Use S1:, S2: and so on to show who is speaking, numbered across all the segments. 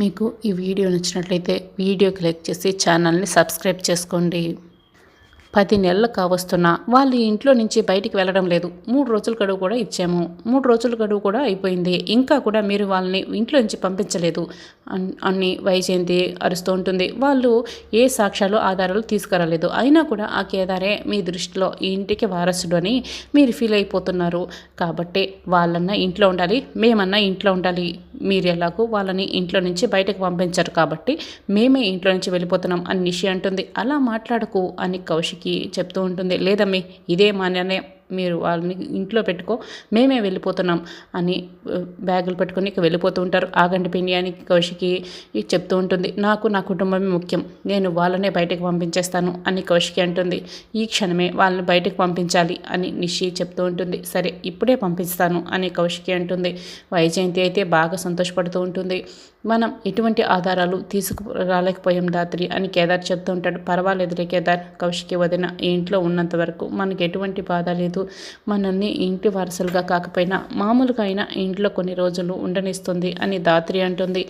S1: మీకు ఈ వీడియో నచ్చినట్లయితే వీడియోకి లైక్ చేసి ఛానల్ని సబ్స్క్రైబ్ చేసుకోండి. 10 నెలలు కావస్తున్నా వాళ్ళు ఇంట్లో నుంచి బయటికి వెళ్ళడం లేదు. 3 రోజుల గడువు కూడా ఇచ్చాము. 3 రోజుల గడువు కూడా అయిపోయింది. ఇంకా కూడా మీరు వాళ్ళని ఇంట్లో నుంచి పంపించలేదు అని వైజయంతి అరుస్తూ ఉంటుంది. వాళ్ళు ఏ సాక్ష్యాలు ఆధారాలు తీసుకురాలేదు. అయినా కూడా ఆ కేదారే మీ దృష్టిలో ఈ ఇంటికి వారసుడు అని మీరు ఫీల్ అయిపోతున్నారు. కాబట్టి వాళ్ళన్నా ఇంట్లో ఉండాలి, మేమన్నా ఇంట్లో ఉండాలి. మీరు ఎలాగో వాళ్ళని ఇంట్లో నుంచి బయటకు పంపించారు కాబట్టి మేమే ఇంట్లో నుంచి వెళ్ళిపోతున్నాం అని నిషి అంటుంది. అలా మాట్లాడకు అని కౌశికి చెప్తూ ఉంటుంది. లేదమ్మి, ఇదే మా నిర్ణయం, మీరు వాళ్ళని ఇంట్లో పెట్టుకో, మేమే వెళ్ళిపోతున్నాం అని బ్యాగులు పెట్టుకొని ఇక వెళ్ళిపోతూ ఉంటారు. ఆగండి పిన్ని అని కౌశికి చెప్తూ ఉంటుంది. నాకు నా కుటుంబమే ముఖ్యం, నేను వాళ్ళనే బయటకు పంపించేస్తాను అని కౌశికి అంటుంది. ఈ క్షణమే వాళ్ళని బయటకు పంపించాలి అని నిషి చెప్తూ ఉంటుంది. సరే ఇప్పుడే పంపిస్తాను అని కౌశికి అంటుంది. వైజయంతి అయితే బాగా సంతోషపడుతూ ఉంటుంది. మనం ఎటువంటి ఆధారాలు తీసుకురాలేకపోయాం దాత్రి అని కేదార్ చెప్తూ ఉంటాడు. పర్వాలేదులే కేదార్, కౌశికి వదిన ఈ ఇంట్లో ఉన్నంత వరకు మనకి ఎటువంటి బాధ లేదు. మనల్ని ఇంటి వారసులుగా కాకపోయినా మామూలుగా అయినా ఇంట్లో కొన్ని రోజులు ఉండనిస్తుంది అని దాత్రి అంటుంది.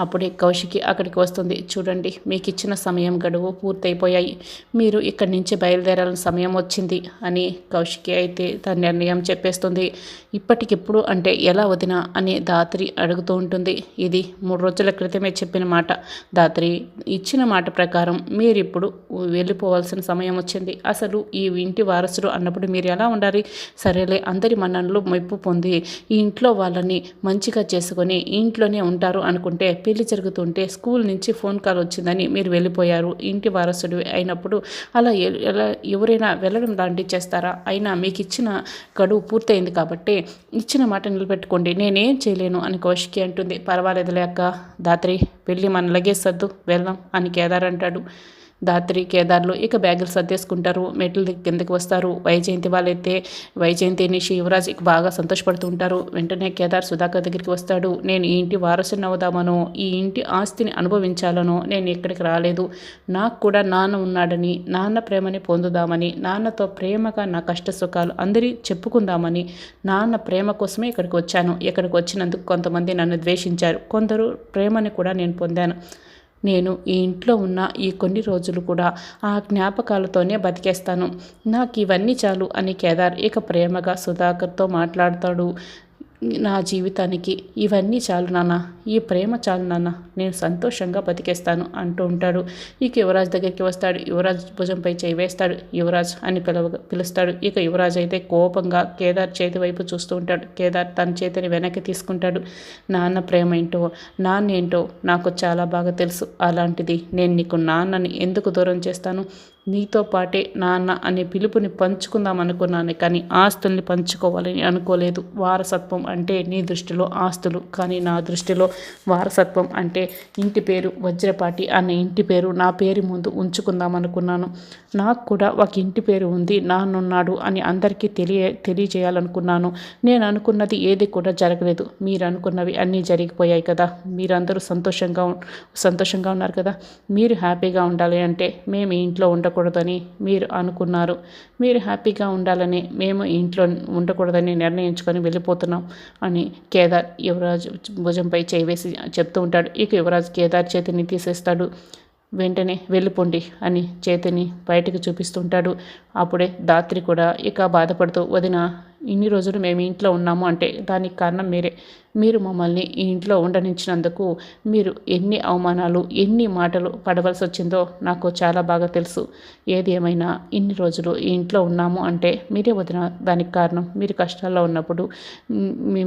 S1: అప్పుడే కౌశికి అక్కడికి వస్తుంది. చూడండి, మీకు ఇచ్చిన సమయం గడువు పూర్తయిపోయాయి, మీరు ఇక్కడి నుంచి బయలుదేరాలని సమయం వచ్చింది అని కౌశికి అయితే తన నిర్ణయం చెప్పేస్తుంది. ఇప్పటికిప్పుడు అంటే ఎలా వదినా అని దాత్రి అడుగుతూ ఉంటుంది. ఇది 3 రోజుల క్రితమే చెప్పిన మాట దాత్రి, ఇచ్చిన మాట ప్రకారం మీరిప్పుడు వెళ్ళిపోవాల్సిన సమయం వచ్చింది. అసలు ఈ ఇంటి వారసుడు అన్నప్పుడు మీరు ఎలా ఉండాలి? సరేలే, అందరి మన్ననలు మెప్పు పొంది ఈ ఇంట్లో వాళ్ళని మంచిగా చేసుకొని ఇంట్లోనే ఉంటారు అనుకుంటే పెళ్లి జరుగుతుంటే స్కూల్ నుంచి ఫోన్ కాల్ వచ్చిందని మీరు వెళ్ళిపోయారు. ఇంటి వారసుడు అయినప్పుడు అలా ఎలా ఎవరైనా వెళ్ళడం లాంటివి చేస్తారా? అయినా మీకు ఇచ్చిన గడువు పూర్తయింది కాబట్టి ఇచ్చిన మాట నిలబెట్టుకోండి, నేనేం చేయలేను అని కౌశికి అంటుంది. పర్వాలేదులే అక్క, దాత్రి వెళ్ళి మన లగేజ్ సర్దు వెళ్దాం అని కేదార్ అంటాడు. దాత్రి కేదార్లు ఇక బ్యాగులు సర్దేసుకుంటారు. మెట్ల కిందకి వస్తారు. వైజయంతి నిషి యువరాజ్ ఇక బాగా సంతోషపడుతూ ఉంటారు. వెంటనే కేదార్ సుధాకర్ దగ్గరికి వస్తాడు. నేను ఈ ఇంటి వారసుని అవుదామనో, ఈ ఇంటి ఆస్తిని అనుభవించాలనో నేను ఇక్కడికి రాలేదు. నాకు కూడా నాన్న ఉన్నాడని, నాన్న ప్రేమని పొందుదామని, నాన్నతో ప్రేమగా నా కష్ట సుఖాలు అందరి చెప్పుకుందామని, నాన్న ప్రేమ కోసమే ఇక్కడికి వచ్చాను. ఇక్కడికి వచ్చినందుకు కొంతమంది నన్ను ద్వేషించారు, కొందరు ప్రేమని కూడా నేను పొందాను. నేను ఈ ఇంట్లో ఉన్న ఈ కొన్ని రోజులు కూడా ఆ జ్ఞాపకాలతోనే బతికేస్తాను. నాకు ఇవన్నీ చాలు అని కేదార్ ఇక ప్రేమగా సుధాకర్తో మాట్లాడతాడు. నా జీవితానికి ఇవన్నీ చాలు నాన్న, ఈ ప్రేమ చాలు నాన్న, నేను సంతోషంగా బతికేస్తాను అంటూ ఉంటాడు. ఇక యువరాజ్ దగ్గరికి వస్తాడు. యువరాజ్ భుజంపై చేయి వేస్తాడు. యువరాజ్ అని పిలుస్తాడు. ఇక యువరాజ్ అయితే కోపంగా కేదార్ చేతి వైపు చూస్తూ ఉంటాడు. కేదార్ తన చేతిని వెనక్కి తీసుకుంటాడు. నాన్న ప్రేమ ఏంటో, నాన్న ఏంటో నాకు చాలా బాగా తెలుసు. అలాంటిది నేను నీకు నాన్నని ఎందుకు దూరం చేస్తాను? నీతో పాటే నాన్న అనే పిలుపుని పంచుకుందాం అనుకున్నాను, కానీ ఆస్తుల్ని పంచుకోవాలని అనుకోలేదు. వారసత్వం అంటే నీ దృష్టిలో ఆస్తులు, కానీ నా దృష్టిలో వారసత్వం అంటే ఇంటి పేరు వజ్రపాటి అనే ఇంటి పేరు నా పేరు ముందు ఉంచుకుందాం అనుకున్నాను. నాకు కూడా ఒక ఇంటి పేరు ఉంది, నాన్నున్నాడు అని అందరికీ తెలియజేయాలనుకున్నాను. నేను అనుకున్నది ఏది కూడా జరగలేదు. మీరు అనుకున్నవి అన్నీ జరిగిపోయాయి కదా. మీరందరూ సంతోషంగా ఉన్నారు కదా. మీరు హ్యాపీగా ఉండాలి అంటే మేము ఇంట్లో ఉండకూడదని మీరు అనుకున్నారు. మీరు హ్యాపీగా ఉండాలని మేము ఇంట్లో ఉండకూడదని నిర్ణయించుకొని వెళ్ళిపోతున్నాం అని కేదార్ యువరాజ్ భుజంపై చేయి వేసి చెప్తూ ఉంటాడు. ఇక యువరాజ్ కేదార్ చేతిని తీసేస్తాడు. వెంటనే వెళ్ళిపోండి అని చేతిని బయటకు చూపిస్తుంటాడు. అప్పుడే దాత్రి కూడా ఇక బాధపడుతూ, వదిన ఇన్ని రోజులు మేము ఇంట్లో ఉన్నాము అంటే దానికి కారణం మీరే. మీరు మమ్మల్ని ఈ ఇంట్లో ఉండనించినందుకు మీరు ఎన్ని అవమానాలు, ఎన్ని మాటలు పడవలసి వచ్చిందో నాకు చాలా బాగా తెలుసు. ఏది ఏమైనా ఇన్ని రోజులు ఈ ఇంట్లో ఉన్నాము అంటే మీరే వదిన, దానికి కారణం మీరు కష్టాల్లో ఉన్నప్పుడు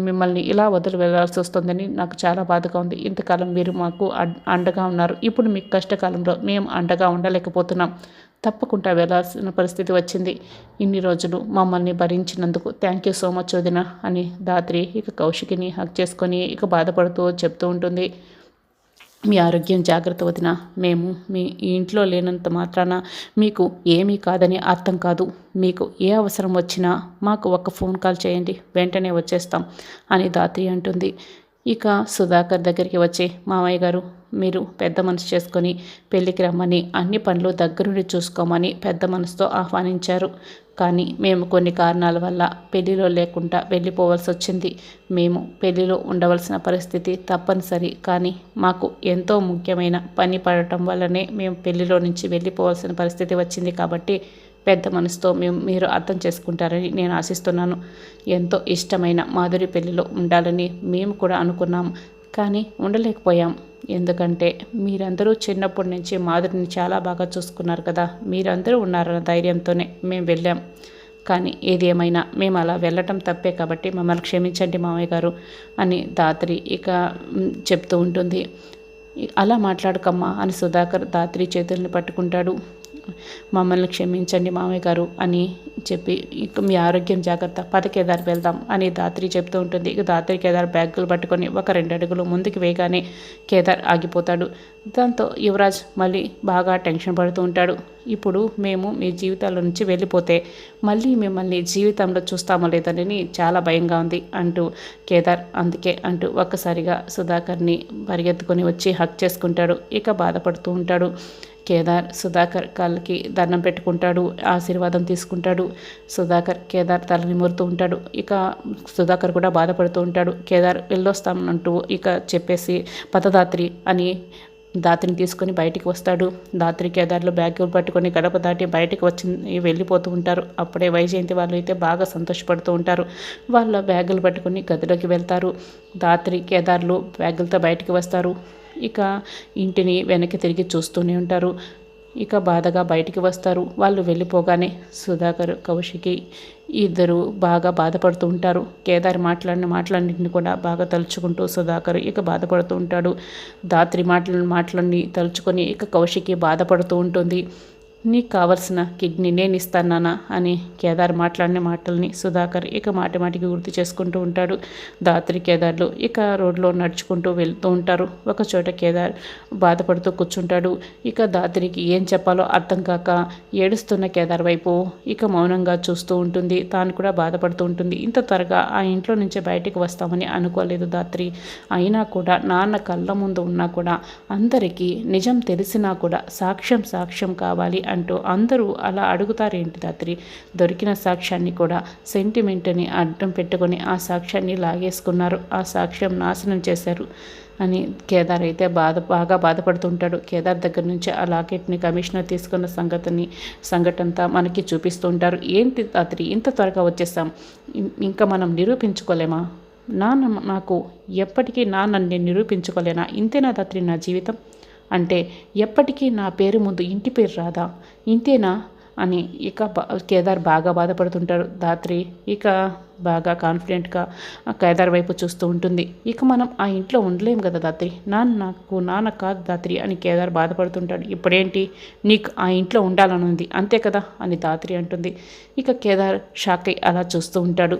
S1: మిమ్మల్ని ఇలా వదిలి వెళ్ళాల్సి వస్తుందని నాకు చాలా బాధగా ఉంది. ఇంతకాలం మీరు మాకు అండగా ఉన్నారు. ఇప్పుడు మీకు కష్టకాలంలో మేము అండగా ఉండలేకపోతున్నాం. తప్పకుండా వెళ్ళాల్సిన పరిస్థితి వచ్చింది. ఇన్ని రోజులు మమ్మల్ని భరించినందుకు థ్యాంక్ యూ సో మచ్ వదిన అని దాత్రి ఇక కౌశికిని హక్ చేసుకొని ఇక బాధపడుతూ చెప్తూ ఉంటుంది. మీ ఆరోగ్యం జాగ్రత్త వదిన, మేము మీ ఇంట్లో లేనంత మాత్రాన మీకు ఏమీ కాదని అర్థం కాదు. మీకు ఏ అవసరం వచ్చినా మాకు ఒక ఫోన్ కాల్ చేయండి, వెంటనే వచ్చేస్తాం అని దాత్రి అంటుంది. ఇక సుధాకర్ దగ్గరికి వచ్చి, మామయ్య గారు మీరు పెద్ద మనసు చేసుకొని పెళ్ళికి రమ్మని అన్ని పనులు దగ్గరుండి చూసుకోమని పెద్ద మనసుతో ఆహ్వానించారు. కానీ మేము కొన్ని కారణాల వల్ల పెళ్లిలో లేకుండా వెళ్ళిపోవాల్సి వచ్చింది. మేము పెళ్లిలో ఉండవలసిన పరిస్థితి తప్పనిసరి, కానీ మాకు ఎంతో ముఖ్యమైన పని పడటం వల్లనే మేము పెళ్లిలో నుంచి వెళ్ళిపోవాల్సిన పరిస్థితి వచ్చింది. కాబట్టి పెద్ద మనసుతో మీరు అర్థం చేసుకుంటారని నేను ఆశిస్తున్నాను. ఎంతో ఇష్టమైన మాధురి పెళ్లిలో ఉండాలని మేము కూడా అనుకున్నాం, కానీ ఉండలేకపోయాం. ఎందుకంటే మీరందరూ చిన్నప్పటి నుంచి మాధురిని చాలా బాగా చూసుకున్నారు కదా, మీరందరూ ఉన్నారన్న ధైర్యంతోనే మేము వెళ్ళాం. కానీ ఏది ఏమైనా మేము అలా వెళ్ళటం తప్పే, కాబట్టి మమ్మల్ని క్షమించండి మామయ్య గారు అని ధాత్రి ఇక చెప్తూ ఉంటుంది. అలా మాట్లాడకమ్మా అని సుధాకర్ ధాత్రి చేతుల్ని పట్టుకుంటాడు. మమ్మల్ని క్షమించండి మామయ్య గారు అని చెప్పి, ఇక మీ ఆరోగ్యం జాగ్రత్త, పద కేదార్ వెళ్దాం అని ధాత్రి చెప్తూ ఉంటుంది. ఇక ధాత్రి కేదార్ బ్యాగులు పట్టుకొని ఒక 2 అడుగులు ముందుకు వేయగానే కేదార్ ఆగిపోతాడు. దాంతో యువరాజ్ మళ్ళీ బాగా టెన్షన్ పడుతూ ఉంటాడు. ఇప్పుడు మేము మీ జీవితాల నుంచి వెళ్ళిపోతే మళ్ళీ మిమ్మల్ని జీవితంలో చూస్తామో లేదని చాలా భయంగా ఉంది అంటూ కేదార్ అందుకే అంటూ ఒక్కసారిగా సుధాకర్ని పరిగెత్తుకొని వచ్చి హక్ చేసుకుంటాడు. ఇక బాధపడుతూ ఉంటాడు. కేదార్ సుధాకర్ కాళ్ళకి దండం పెట్టుకుంటాడు, ఆశీర్వాదం తీసుకుంటాడు. సుధాకర్ కేదార్ తలని మురుతూ ఉంటాడు. ఇక సుధాకర్ కూడా బాధపడుతూ ఉంటాడు. కేదార్ వెళ్ళొస్తామంటూ ఇక చెప్పేసి పదదాత్రి అని దాత్రిని తీసుకొని బయటికి వస్తాడు. దాత్రి కేదార్లో బ్యాగులు పట్టుకొని గడప దాటి బయటికి వెళ్ళిపోతూ ఉంటారు. అప్పుడే వైజయంతి వాళ్ళు అయితే బాగా సంతోషపడుతూ ఉంటారు. వాళ్ళ బ్యాగులు పట్టుకొని గదిలోకి వెళ్తారు. దాత్రి కేదార్లు బ్యాగులతో బయటికి వస్తారు. ఇక ఇంటిని వెనక్కి తిరిగి చూస్తూనే ఉంటారు. ఇక బాధగా బయటికి వస్తారు. వాళ్ళు వెళ్ళిపోగానే సుధాకర్ కౌశికి ఇద్దరు బాగా బాధపడుతూ ఉంటారు. కేదార్ మాటలన్నింటిని కూడా బాగా తలుచుకుంటూ సుధాకర్ ఇక బాధపడుతూ ఉంటాడు. ధాత్రి మాటలన్నీ తలుచుకొని ఇక కౌశికి బాధపడుతూ ఉంటుంది. నీకు కావలసిన కిడ్నీ నేను ఇస్తానా అని కేదార్ మాట్లాడిన మాటల్ని సుధాకర్ ఇక మాటికి గుర్తు చేసుకుంటూ ఉంటాడు. ధాత్రి కేదార్లు ఇక రోడ్లో నడుచుకుంటూ వెళ్తూ ఉంటారు. ఒక చోట కేదార్ బాధపడుతూ కూర్చుంటాడు. ఇక ధాత్రికి ఏం చెప్పాలో అర్థం కాక ఏడుస్తున్న కేదార్ వైపు ఇక మౌనంగా చూస్తూ ఉంటుంది. తాను కూడా బాధపడుతూ ఉంటుంది. ఇంత త్వరగా ఆ ఇంట్లో నుంచి బయటికి వస్తామని అనుకోలేదు ధాత్రి. అయినా కూడా నాన్న కళ్ళ ముందు ఉన్నా కూడా అందరికీ నిజం తెలిసినా కూడా సాక్ష్యం కావాలి అంటూ అందరూ అలా అడుగుతారేంటి ధాత్రి? దొరికిన సాక్ష్యాన్ని కూడా సెంటిమెంట్ని అడ్డం పెట్టుకొని ఆ సాక్ష్యాన్ని లాగేసుకున్నారు, ఆ సాక్ష్యం నాశనం చేశారు అని కేదార్ అయితే బాగా బాధపడుతుంటాడు. కేదార్ దగ్గర నుంచి ఆ లాకెట్ని కమిషనర్ తీసుకున్న సంఘటనంతా మనకి చూపిస్తూ ఉంటారు. ఏంటి ధాత్రి ఇంత త్వరగా వచ్చేసాం, ఇంకా మనం నిరూపించుకోలేమా? నాకు ఎప్పటికీ నన్ను నిరూపించుకోలేనా? ఇంతేనా ధాత్రి నా జీవితం? అంటే ఎప్పటికీ నా పేరు ముందు ఇంటి పేరు రాదా? ఇంతేనా అని ఇక కేదార్ బాగా బాధపడుతుంటారు. ధాత్రి ఇక బాగా కాన్ఫిడెంట్గా కేదార్ వైపు చూస్తూ ఉంటుంది. ఇక మనం ఆ ఇంట్లో ఉండలేం కదా ధాత్రి, నాన్న కాదు ధాత్రి అని కేదార్ బాధపడుతుంటాడు. ఇప్పుడేంటి నీకు ఆ ఇంట్లో ఉండాలని ఉంది అంతే కదా అని ధాత్రి అంటుంది. ఇక కేదార్ షాక్ అయి అలా చూస్తూ ఉంటాడు.